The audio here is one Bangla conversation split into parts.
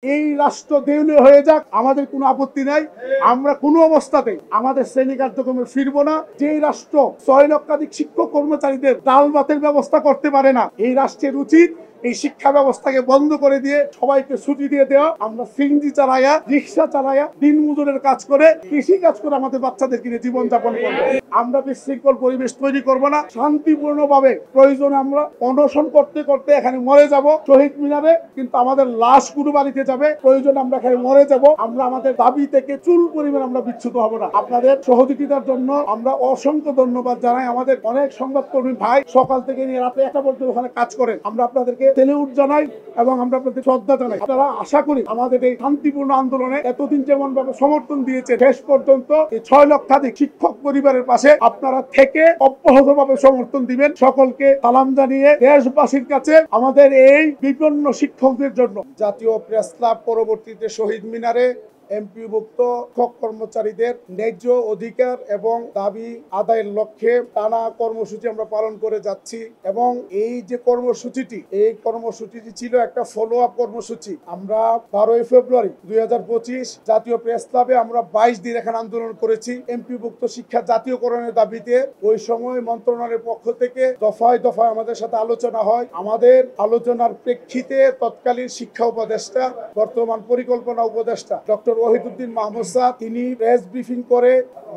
এই রাষ্ট্র দেউলিয়া হয়ে যাক, আমাদের কোনো আপত্তি নাই। আমরা কোনো অবস্থাতেই আমাদের শ্রেণী কার্যক্রমে ফিরবো না। যে রাষ্ট্র 6 লক্ষাধিক শিক্ষক কর্মচারীদের ডাল ভাতের ব্যবস্থা করতে পারে না, এই রাষ্ট্রের উচিত এই শিক্ষা ব্যবস্থাকে বন্ধ করে দিয়ে সবাইকে ছুটি দিয়ে দেওয়া। আমরা সিএনজি চালাইয়া, রিক্সা চালাইয়া, দিন মজুরের কাজ করে, কৃষি কাজ করে আমাদের বাচ্চাদের কিনে জীবনযাপন করবো। আমরা বিশৃঙ্খল পরিবেশ তৈরি করব না। শান্তিপূর্ণভাবে প্রয়োজনে আমরা অনশন করতে করতে এখানে মরে যাব শহীদ মিনারে, কিন্তু আমাদের লাশ গুরুবাড়িতে যাবে। প্রয়োজনে আমরা এখানে মরে যাব। আমরা আমাদের দাবি থেকে চুল পরিমাণ আমরা বিচ্যুত হব না। আপনাদের সহযোগিতার জন্য আমরা অসংখ্য ধন্যবাদ জানাই। আমাদের অনেক সংবাদকর্মী ভাই সকাল থেকে নিয়ে রাতে 1টা পর্যন্ত ওখানে কাজ করেন। আমরা আপনাদেরকে সেলিউট জানাই এবং আমরা আপনাদের শ্রদ্ধা জানাই। আপনারা আশা করি আমাদের এই শান্তিপূর্ণ আন্দোলনে এতদিন যেমন ভাবে সমর্থন দিয়েছে, শেষ পর্যন্ত এই 6 লক্ষাধিক শিক্ষক পরিবারের পাশে আপনারা থেকে অব্যাহতভাবে সমর্থন দিবেন। সকলকে সালাম জানিয়ে দেশবাসীর কাছে আমাদের এই বিপন্ন শিক্ষকদের জন্য জাতীয় প্রেস ক্লাব পরবর্তীতে শহীদ মিনারে এমপিভুক্ত শিক্ষক কর্মচারীদের ন্যায্য অধিকার এবং দাবি আদায়ের লক্ষ্যে টানা কর্মসূচি আমরা পালন করে যাচ্ছি। এবং এই যে কর্মসূচিটি, এই কর্মসূচিটি ছিল একটা ফলো আপ কর্মসূচি। আমরা 12ই ফেব্রুয়ারি 2025 জাতীয় প্রেস ক্লাবে আমরা 22 দিন এখানে আন্দোলন করেছি এমপিভুক্ত শিক্ষা জাতীয়করণের দাবিতে। ওই সময় মন্ত্রণালয়ের পক্ষ থেকে দফায় দফায় আমাদের সাথে আলোচনা হয়। আমাদের আলোচনার প্রেক্ষিতে তৎকালীন শিক্ষা উপদেষ্টা, বর্তমান পরিকল্পনা উপদেষ্টা ডক্টর ওহিদুদ্দিন মাহমুদ স্যার, তিনি প্রেস ব্রিফিং করে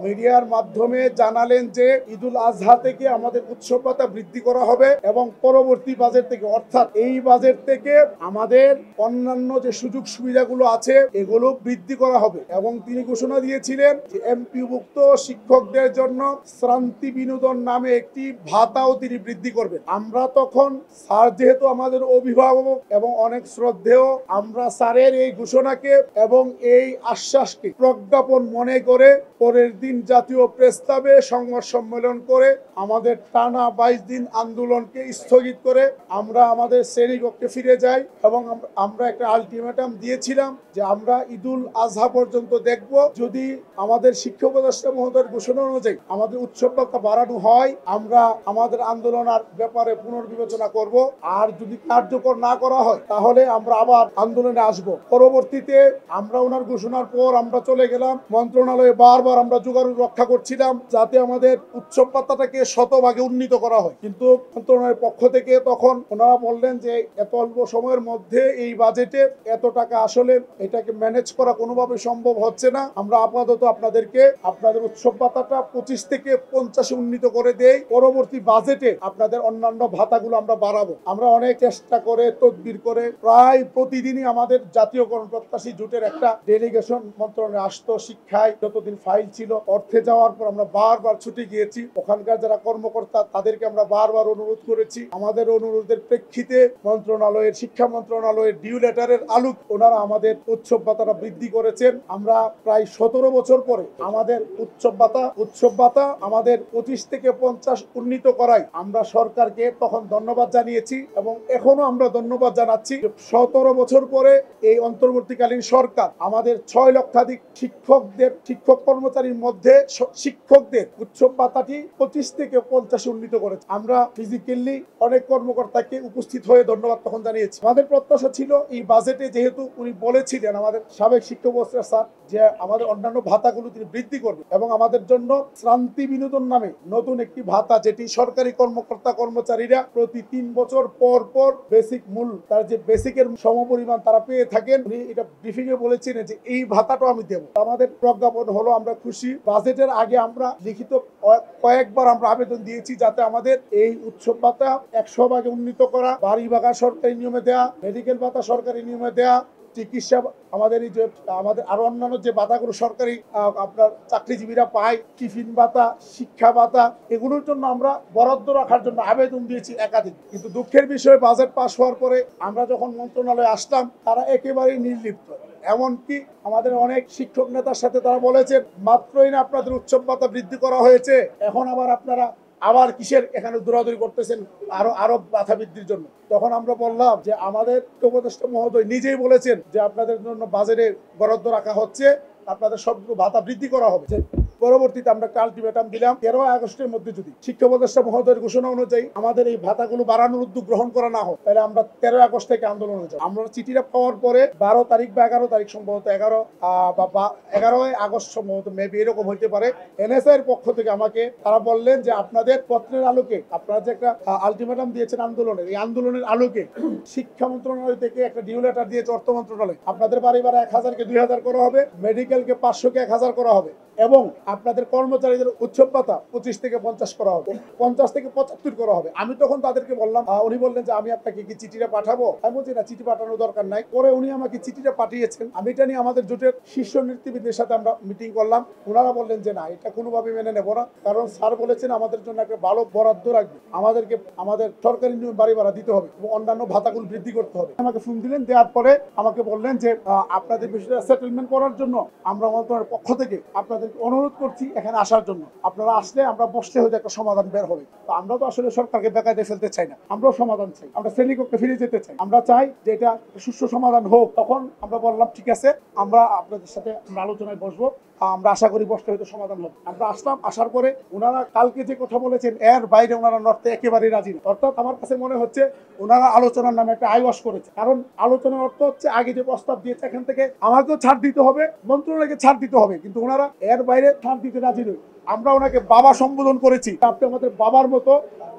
মিডিয়ার মাধ্যমে জানালেন যে ঈদুল আজহা থেকে আমাদের উৎসব ভাতা বৃদ্ধি করা হবে এবং পরবর্তী বাজেট থেকে, অর্থাৎ এই বাজেট থেকে আমাদের অন্যান্য যে সুযোগ সুবিধাগুলো আছে এগুলো বৃদ্ধি করা হবে। এবং তিনি ঘোষণা দিয়েছিলেন যে এমপিভুক্ত শিক্ষকদের জন্য শ্রান্তি বিনোদন নামে একটি ভাতাও তিনি বৃদ্ধি করবেন। আমরা তখন স্যার যেহেতু আমাদের অভিভাবক এবং অনেক শ্রদ্ধেয়, আমরা স্যারের এই ঘোষণাকে এবং এই আশ্বাসকে প্রজ্ঞাপন মনে করে পরের দিন জাতীয় প্রেস ক্লাবে সংবাদ সম্মেলন করে আমাদের টানা 22 দিন আন্দোলনকে স্থগিত করে আমরা আমাদের শ্রেণীকক্ষে ফিরে যাই। এবং আমরা একটা আলটিমেটাম দিয়েছিলাম যে আমরা ঈদুল আজহা পর্যন্ত দেখব, যদি আমাদের শিক্ষা উপদেষ্টা মহোদয়ের ঘোষণা অনুযায়ী আমাদের উৎসব ভাতা বাড়ানো হয় আমরা আমাদের আন্দোলনের ব্যাপারে পুনর্বিবেচনা করব। আর যদি কার্যকর না করা হয় তাহলে আমরা আবার আন্দোলনে আসব। পরবর্তীতে আমরা ওনার ঘোষণার পর আমরা চলে গেলাম মন্ত্রণালয়ে, বারবার আমরা যোগাযোগ রক্ষা করছিলাম যাতে আমাদের উৎসব ভাতাটাকে শতভাগে উন্নীত করা হয়। কিন্তু মন্ত্রণালয়ের পক্ষ থেকে তখন ওনারা বললেন যে এত অল্প সময়ের মধ্যে এই বাজেটে এত টাকা আসলে এটাকে ম্যানেজ করা কোনোভাবে সম্ভব হচ্ছে না। আমরা আপাতত আপনাদেরকে আপনাদের উৎসব ভাতাটা 25 থেকে 50 উন্নীত করে দেই, পরবর্তী বাজেটে আপনাদের অন্যান্য ভাতাগুলো আমরা বাড়াবো। আমরা অনেক চেষ্টা করে তদবির করে প্রায় প্রতিদিনই আমাদের জাতীয়করণ প্রত্যাশী জোটের একটা ডেলিগেশন মন্ত্রণালয়ে আসতো। শিক্ষায় যতদিন ফাইল ছিল, অর্থে যাওয়ার পর আমরা বারবার ছুটে গিয়েছি। ওখানকার যারা কর্মকর্তা তাদেরকে আমরা বারবার অনুরোধ করেছি। আমাদের অনুরোধের প্রেক্ষিতে মন্ত্রণালয়ের, শিক্ষা মন্ত্রণালয়ের ডিউ লেটারের আলোক ওনারা আমাদের উৎসব ভাতাটা বৃদ্ধি করেছেন। আমরা প্রায় 17 বছর পরে আমাদের উৎসব ভাতা আমাদের 25 থেকে 50 উন্নীত করায় আমরা সরকারকে তখন ধন্যবাদ জানিয়েছি এবং এখনো আমরা ধন্যবাদ জানাচ্ছি। 17 বছর পরে এই অন্তর্বর্তীকালীন সরকার আমাদের 6 লক্ষাধিক শিক্ষক কর্মচারীর মধ্যে শিক্ষকদের উৎসব ভাতাটি 25 থেকে 50 উন্নীত করেছে। আমরা ফিজিক্যালি অনেক কর্মকর্তাকে উপস্থিত হয়ে ধন্যবাদ তখন জানিয়েছি। আমাদের প্রত্যাশা ছিল এই বাজেটে, যেহেতু উনি বলেছিলেন আমাদের সাবেক শিক্ষা উপদেষ্টা স্যার, যে আমাদের অন্যান্য ভাতাগুলো তিনি বৃদ্ধি করবেন এবং আমাদের জন্য শ্রান্তি বিনোদন নামে নতুন একটি ভাতা, যেটি সরকারি কর্মকর্তা কর্মচারীরা প্রতি 3 বছর পর পর বেসিক মূল, তার যে বেসিকের সমপরিমাণ তারা পেয়ে থাকেন, উনি এটা ব্রিফিং এ বলেছিলেন যে এই ভাতাটাও আমি দেব। আমাদের প্রজ্ঞাপন হলো, আমরা খুশি। বাজেটের আগে আমরা লিখিত কয়েকবার আমরা আবেদন দিয়েছি যাতে আমাদের এই উৎসব ভাতা 100 ভাগে উন্নীত করা, বাড়ি ভাড়া সরকারি নিয়মে দেয়া, মেডিকেল ভাতা সরকারি নিয়মে দেয়া, চিকিৎসা আমাদের এই যে আমাদের আরো অন্যান্য যে ভাতাগুলো সরকারি আপনার চাকরিজীবীরা পায়, টিফিন ভাতা, শিক্ষা ভাতা, এগুলোর জন্য আমরা বরাদ্দ রাখার জন্য আবেদন দিয়েছি একাধিক। কিন্তু দুঃখের বিষয়, বাজেট পাস হওয়ার পরে আমরা যখন মন্ত্রণালয়ে আসলাম তারা একেবারেই নির্লিপ্ত। এমনকি আমাদের অনেক শিক্ষক নেতার সাথে তারা বলেছেন মাত্রই না আপনাদের উৎসব ভাতা বৃদ্ধি করা হয়েছে, এখন আপনারা আবার কিসের এখানে দৌড়াদৌড়ি করতেছেন আরো ভাতা বৃদ্ধির জন্য। তখন আমরা বললাম যে আমাদের উপদেষ্টা মহোদয় নিজেই বলেছেন যে আপনাদের জন্য বাজেটে বরাদ্দ রাখা হচ্ছে, আপনাদের সবগুলো ভাতা বৃদ্ধি করা হবে। পরবর্তীতে আমরা একটা আলটিমেটাম দিলাম 13 আগস্টের মধ্যে যদি শিক্ষা উপদেষ্টা মহোদয়ের ঘোষণা অনুযায়ী আমাদের এই ভাতাগুলো বাড়ানোর উদ্যোগ গ্রহণ করা না হয়, তাহলে আমরা 13 আগস্ট থেকে আন্দোলনে যাব। আমরা চিঠিটা পাওয়ার পরে 12 তারিখ বা 11 তারিখ সম্ভবত 11 আগস্ট সম্ভবত মেবি এরকম হইতে পারে, এনএসআই এর পক্ষ থেকে আমাকে তারা বললেন যে আপনাদের পত্রের আলোকে আপনারা যে একটা আলটিমেটাম দিয়েছেন আন্দোলনের, এই আন্দোলনের আলোকে শিক্ষা মন্ত্রণালয় থেকে একটা ডিউ লেটার দিয়েছে অর্থ মন্ত্রণালয়, আপনাদের বাড়ি ভাড়া 1000 কে 2000 করা হবে, মেডিকেলকে 500 কে 1000 করা হবে এবং আপনাদের কর্মচারীদের উৎসব ভাতা 25 থেকে 50 করা হবে, 50 থেকে 75 করা হবে। আমি তখন তাদেরকে বললাম, উনি বললেন যে আমি আপনাকে কি চিঠিটা পাঠাবো? আমি বলছি না, চিঠি পাঠানোর দরকার নাই। পরে উনি আমাকে চিঠিটা পাঠিয়েছেন। আমি এটা নিয়ে আমাদের জোটের শীর্ষ নেতৃবৃন্দের সাথে আমরা মিটিং করলাম। ওনারা বললেন যে না, এটা কোনোভাবে মেনে নেব না, কারণ স্যার বলেছেন আমাদের জন্য একটা ভালো বরাদ্দ রাখবে, আমাদেরকে আমাদের সরকারি নিয়ম বাড়ি ভাড়া দিতে হবে এবং অন্যান্য ভাতাগুলো বৃদ্ধি করতে হবে। আমাকে ফোন দিলেন, দেওয়ার পরে আমাকে বললেন যে আপনাদের বিষয়টা সেটেলমেন্ট করার জন্য আমরা আমাদের পক্ষ থেকে আপনাদের অনুরোধ করছি এখানে আসার জন্য, আপনারা আসলে আমরা বসলে হয়তো একটা সমাধান বের হবে। তো আমরা তো আসলে সরকারকে বেকায়দায় ফেলতে চাই না, আমরাও সমাধান চাই, আমরা শ্রেণীকক্ষে ফিরে যেতে চাই, আমরা চাই যে এটা সুষ্ঠু সমাধান হোক। তখন আমরা বললাম ঠিক আছে, আমরা আপনাদের সাথে আমরা আলোচনায় বসবো, আমরা আশা করি বসলে হয়তো সমাধান হবে। আমরা আসলাম, আসার পরে ওনারা কালকে যে কথা বলেছেন এর বাইরে ওনারা নড়তে একেবারেই রাজি না। অর্থাৎ আমার কাছে মনে হচ্ছে ওনারা আলোচনার নামে একটা আইওয়াশ করেছে, কারণ আলোচনার অর্থ হচ্ছে আগে যে প্রস্তাব দিয়েছে এখান থেকে আমাকেও ছাড় দিতে হবে, মন্ত্রণালয়কে ছাড় দিতে হবে, কিন্তু ওনারা এর বাইরে ছাড় দিতে রাজি নয়। আমরা ওনাকে বাবা সম্বোধন করেছি, আপনি আমাদের বাবার মতো,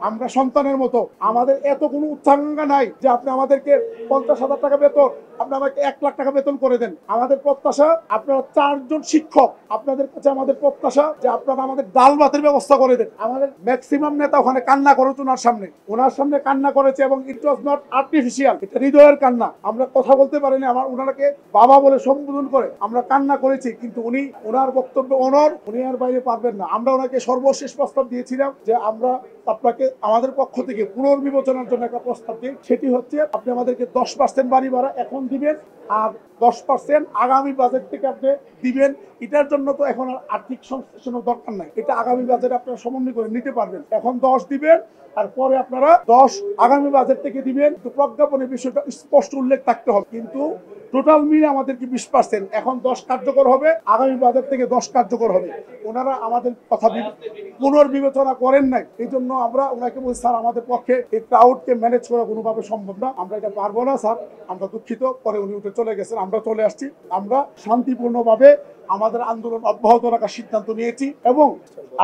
আমরা সন্তানের মতো, আমাদের এত কোনো উচ্চাঙ্গা নাই যে আপনি আমাদেরকে 50,000 টাকা বেতন, আপনি আমাকে 1 লাখ টাকা বেতন করে দেন। আমাদের প্রত্যাশা, আপনারা 4 জন শিক্ষক, আপনাদের কাছে আমাদের প্রত্যাশা যে আপনারা আমাদের ডাল ভাতের ব্যবস্থা করে দেন। আমাদের ম্যাক্সিমাম নেতা ওখানে কান্না করেছে, ওনার সামনে কান্না করেছে এবং ইট ওয়াজ নট আর্টিফিশিয়াল, এটা হৃদয়ের কান্না। আমরা কথা বলতে পারিনি, আমার ওনাকে বাবা বলে সম্বোধন করে আমরা কান্না করেছি, কিন্তু উনি ওনার বক্তব্য অনর, উনি আর বাইরে পারবেন না। আমরা ওনাকে সর্বশেষ প্রস্তাব দিয়েছিলাম যে আমরা আপনাকে আমাদের পক্ষ থেকে পুনর্বিবেচনার জন্য একটা প্রস্তাব দিই, সেটি হচ্ছে আপনি আমাদেরকে 10% বাড়ি ভাড়া এখন দিবেন আর 10% আগামী বাজেট থেকে আপনি দিবেন। এটার জন্য তো এখন আর আর্থিক সংশ্লেষণের দরকার নাই, এটা আগামী বাজেট আপনারা সমন্বয় করে নিতে পারবেন। এখন 10 দিবেন আর পরে আপনারা 10 আগামী বাজেট থেকে দিবেন, তো প্রজ্ঞাপনের বিষয়টা স্পষ্ট উল্লেখ থাকতে হবে। কিন্তু টোটাল মিলে আমাদেরকে 20%, এখন 10 কার্যকর হবে, আগামী বাজেট থেকে 10 কার্যকর হবে। ওনারা আমাদের কথা পুনর্বিবেচনা করেন নাই, এই জন্য আমরা ওনাকে বলছি স্যার আমাদের পক্ষে এই ক্রাউডকে ম্যানেজ করা কোনোভাবে সম্ভব না, আমরা এটা পারবো না স্যার, আমরা দুঃখিত। পরে উনি উঠে চলে গেছেন, আমরা চলে আসছি। আমরা শান্তিপূর্ণভাবে আমাদের আন্দোলন অব্যাহত রাখার সিদ্ধান্ত নিয়েছি এবং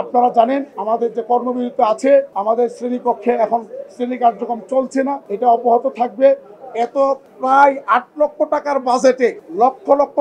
আপনারা জানেন আমাদের যে কর্মবিরতি আছে, আমাদের শ্রেণীকক্ষে এখন শ্রেণী কার্যক্রম চলছে না, এটা অব্যাহত থাকবে। এত প্রায় 8 লক্ষ টাকার বাজেটে লক্ষ লক্ষ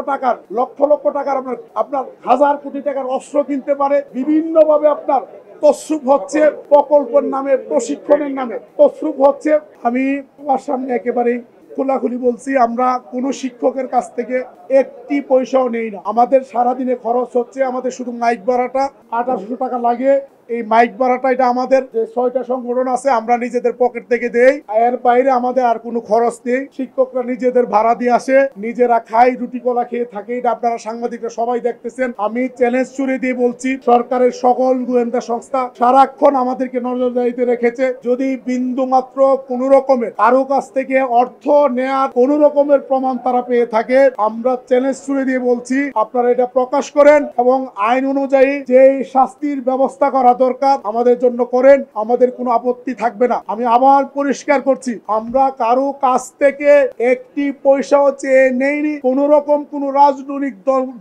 টাকার আপনার 1000 কোটি টাকার অস্ত্র কিনতে পারে, বিভিন্নভাবে আপনার তসরুপ হচ্ছে, প্রকল্পের নামে, প্রশিক্ষণের নামে তসরুপ হচ্ছে। আমি আমার সামনে একেবারেই খোলাখুলি বলছি, আমরা কোনো শিক্ষকের কাছ থেকে একটি পয়সাও নেই না। আমাদের সারাদিনে খরচ হচ্ছে, আমাদের শুধু মাইক ভাড়াটা 2800 টাকা লাগে। এই মাইক ভাড়াটা এটা আমাদের যে 6টা সংগঠন আছে আমরা নিজেদের পকেট থেকে দেই, এর বাইরে আমাদের আর কোনো খরচ নেই। শিক্ষকরা নিজেদের ভাড়া দিয়ে আসে, নিজেরা খায়, রুটি কলা খেয়ে থাকে, এটা আপনারা সাংবাদিকরা সবাই দেখতেছেন। আমি চ্যালেঞ্জ ছুড়ে দিয়ে বলছি, সরকারের সকল গোয়েন্দা সংস্থা সারাক্ষণ আমাদেরকে নজরদারিতে রেখেছে। যদি বিন্দু মাত্র কোন রকমের কারো কাছ থেকে অর্থ নেয়ার কোন রকমের প্রমাণ তারা পেয়ে থাকে, আমরা চ্যালেঞ্জ ছুড়ে দিয়ে বলছি আপনারা এটা প্রকাশ করেন এবং আইন অনুযায়ী যে শাস্তির ব্যবস্থা করা দরকার আমাদের জন্য করেন, আমাদের কোনো আপত্তি থাকবে না। আমি আবার পরিষ্কার করছি, আমরা কারো কাছ থেকে একটি পয়সাও চেয়ে নেইনি, কোন রকম কোন রাজনৈতিক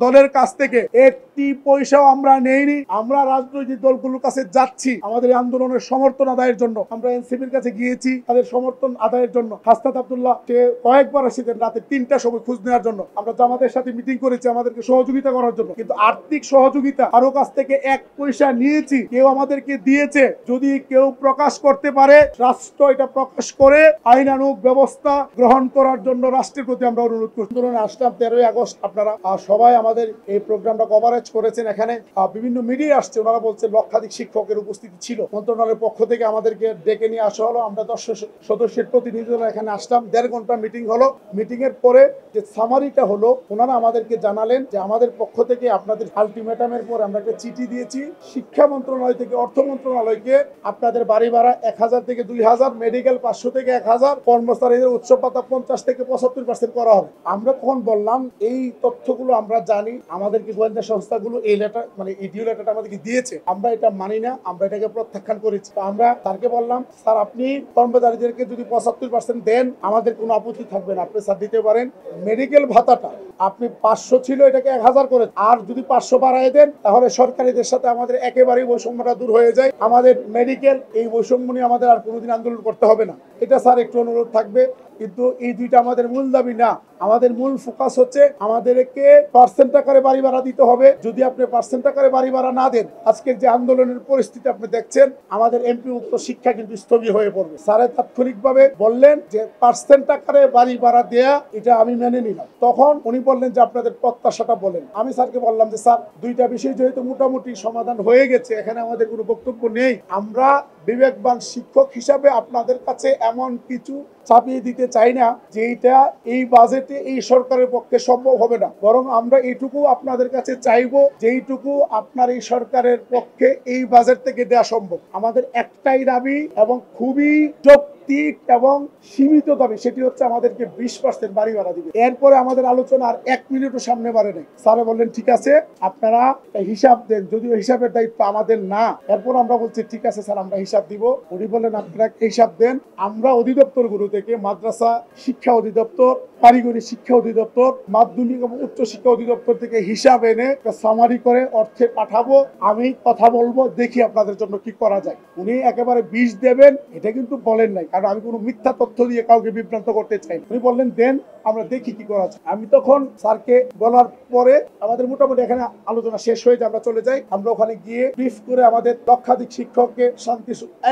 দলের কাছ থেকে একটি পয়সাও আমরা নেইনি। আমরা রাজনৈতিক দলগুলোর কাছে যাচ্ছি আমাদের আন্দোলনের সমর্থন আদায়ের জন্য। আমরা এনসিপির কাছে গিয়েছি তাদের সমর্থন আদায়ের জন্য। হাসনাত আব্দুল্লাহ সে কয়েকবার এসেছেন রাতে 3টার সময় খোঁজ নেওয়ার জন্য। আমরা জামাতের সাথে মিটিং করেছি আমাদেরকে সহযোগিতা করার জন্য, কিন্তু আর্থিক সহযোগিতা কারো কাছ থেকে 1 পয়সা নিয়েছি, কেউ আমাদেরকে দিয়েছে, যদি কেউ প্রকাশ করতে পারে রাষ্ট্র এটা প্রকাশ করে আইনানুগ ব্যবস্থা গ্রহণ করার জন্য রাষ্ট্রের প্রতি আমরা অনুরোধ করছি। আসলাম 13ই আগস্ট, আপনারা সবাই আমাদের এই প্রোগ্রামটা কভারেজ করেছেন। এখানে বিভিন্ন মিডিয়া আসছে, ওনারা বলছে লক্ষাধিক শিক্ষকের উপস্থিতি ছিল। মন্ত্রণালয়ের পক্ষ থেকে আমাদেরকে ডেকে নিয়ে আসা হলো, আমরা 10 সদস্যের প্রতিনিধিরা এখানে আসলাম। 1.5 ঘন্টা মিটিং হলো। মিটিং এর পরে যে সামারিটা হলো, ওনারা আমাদেরকে জানালেন যে আমাদের পক্ষ থেকে আপনাদের আলটিমেটামের পর আমরা একটা চিঠি দিয়েছি শিক্ষা মন্ত্রণালয় থেকে অর্থ মন্ত্রণালয়কে, আপনাদের বাড়ি ভাড়া 1000 থেকে 2000, মেডিকেল 500 থেকে 1000, কর্মচারীদের উৎসব ভাতা 50 থেকে 75% করা হবে। আমরা তখন বললাম এই তথ্যগুলো আমরা জানি, আমাদেরকে গোয়েন্দা সংস্থা সংস্থাগুলো এই লেটার মানে এই ডিউ লেটারটা আমাদেরকে দিয়েছে, আমরা এটা মানি না, আমরা এটাকে প্রত্যাখ্যান করেছি। তো আমরা তারকে বললাম, স্যার আপনি কর্মচারীদেরকে যদি 75% দেন আমাদের কোনো আপত্তি থাকবে না, আপনি স্যার দিতে পারেন। মেডিকেল ভাতাটা আপনি 500 ছিল, এটাকে 1000 করে, আর যদি 500 বাড়ায় দেন তাহলে সরকারিদের সাথে আমাদের একেবারেই বৈষম্যটা দূর হয়ে যায়। আমাদের মেডিকেল এই বৈষম্য নিয়ে আমাদের আর কোনোদিন আন্দোলন করতে হবে না। এটা স্যার একটু অনুরোধ থাকবে। কিন্তু এই দুইটা আমাদের মূল দাবি না, আমাদের মূল ফোকাস হচ্ছে আমাদেরকে পার্সেন্ট আকারে বাড়ি ভাড়া দিতে হবে। যদি আপনি পার্সেন্ট আকারে বাড়ি ভাড়া না দেন, আজকের যে আন্দোলনের পরিস্থিতি আপনি দেখছেন, আমাদের এমপি মুক্ত শিক্ষা কিন্তু স্থগিত হয়ে পড়বে। স্যারে তাৎক্ষণিকভাবে বললেন যে পার্সেন্ট আকারে বাড়ি ভাড়া দেয়া এটা আমি মেনে নিলাম। তখন উনি বললেন যে আপনাদের প্রত্যাশাটা বলেন। আমি স্যারকে বললাম যে স্যার দুইটা বিষয় যেহেতু মোটামুটি সমাধান হয়ে গেছে, এখানে আমাদের কোনো বক্তব্য নেই। আমরা বিবেকবান শিক্ষক হিসাবে আপনাদের কাছে এমন কিছু চাপিয়ে দিতে চাই না যে এটা এই বাজেটে এই সরকারের পক্ষে সম্ভব হবে না, বরং আমরা এইটুকু আপনাদের কাছে চাইবো যেইটুকু আপনার এই সরকারের পক্ষে এই বাজেট থেকে দেওয়া সম্ভব। আমাদের একটাই দাবি এবং খুবই যৌক্তিক এবং সীমিত দাবি, সেটি হচ্ছে আমাদেরকে 20% বাড়ি ভাড়া দিবে। এরপরে আমাদের আলোচনা আর 1 মিনিটও সামনে বাড়ে নাই। স্যারে বললেন ঠিক আছে আপনারা হিসাব দেন, যদিও হিসাবের দায়িত্ব আমাদের না। এরপর আমরা বলছি ঠিক আছে স্যার আমরা হিসাব দিব। উনি বললেন আপনারা হিসাব দেন। আমরা অধিদপ্তরগুলো থেকে মাদ্রাসা শিক্ষা অধিদপ্তর, কারিগরি শিক্ষা অধিদপ্তর, মাধ্যমিক এবং উচ্চ শিক্ষা অধিদপ্তর থেকে হিসাব এনে সামারি করে অর্থে পাঠাবো। আমি কথা বলবো, দেখি আপনাদের জন্য কি করা যায়। উনি একেবারে 20 দেবেন এটা কিন্তু বলেন নাই, কারণ আমি কোনো মিথ্যা তথ্য দিয়ে কাউকে বিভ্রান্ত করতে চাই। উনি বললেন দেন, আমরা দেখি কি করা যায়। আমি তখন স্যারকে বলার পরে আমাদের মোটামুটি এখানে আলোচনা শেষ হয়ে যায়, আমরা চলে যাই। আমরা ওখানে গিয়ে ব্রিফ করে আমাদের লক্ষাধিক শিক্ষককে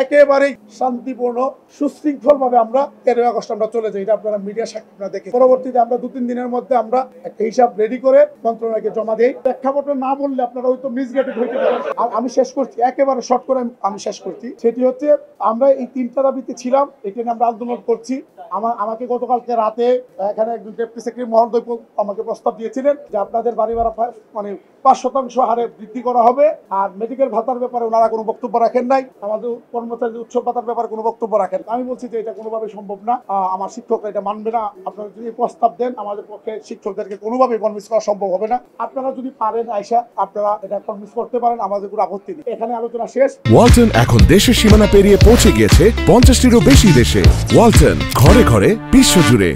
একেবারেই শান্তিপূর্ণ সুশৃঙ্খল ভাবে আমরা 13 আগস্ট আমরা চলে যাই। এটা আপনারা মিডিয়া সাক্ষী দেখে। পরবর্তীতে আমরা 2-3 দিনের মধ্যে আমরা একটা হিসাব রেডি করে মন্ত্রণালয়কে জমা দিই। প্রেক্ষাপট না বললে আপনারা হয়তো মিসগাইডেড হইতে পারেন। আমি শেষ করছি, একেবারে শর্ট করে আমি শেষ করছি। সেটি হচ্ছে আমরা এই 3টা দাবিতে ছিলাম, এটা নিয়ে আমরা আন্দোলন করছি। আমাকে গতকালকে রাতে এখানে একজন ডেপুটি সেক্রেটারি মহোদয় আমাকে প্রস্তাব দিয়েছিলেন যে আপনাদের বাড়ি ভাড়া মানে 5% হারে বৃদ্ধি করা হবে। আর মেডিকেল ভাতার ব্যাপারে ওনারা কোনো বক্তব্য রাখেন নাই, আমাদের কর্মচারীদের উৎসব ভাতার ব্যাপারে কোনো বক্তব্য রাখেন। আমি বলছি যে এটা কোনোভাবে সম্ভব না, আমার শিক্ষকরা এটা মানবে না। আপনারা যদি প্রস্তাব দেন আমাদের পক্ষে শিক্ষকদেরকে কোনোভাবে কনভিন্স করা সম্ভব হবে না। আপনারা যদি পারেন আয়সা আপনারা এটা কনভিন্স করতে পারেন, আমাদের কোনো আপত্তি নেই। এখানে আলোচনা শেষ। ওয়ালটন এখন দেশের সীমানা পেরিয়ে পৌঁছে গিয়েছে 50টিরও বেশি দেশে। ওয়ালটন ঘরে ঘরে বিশ্বজুড়ে।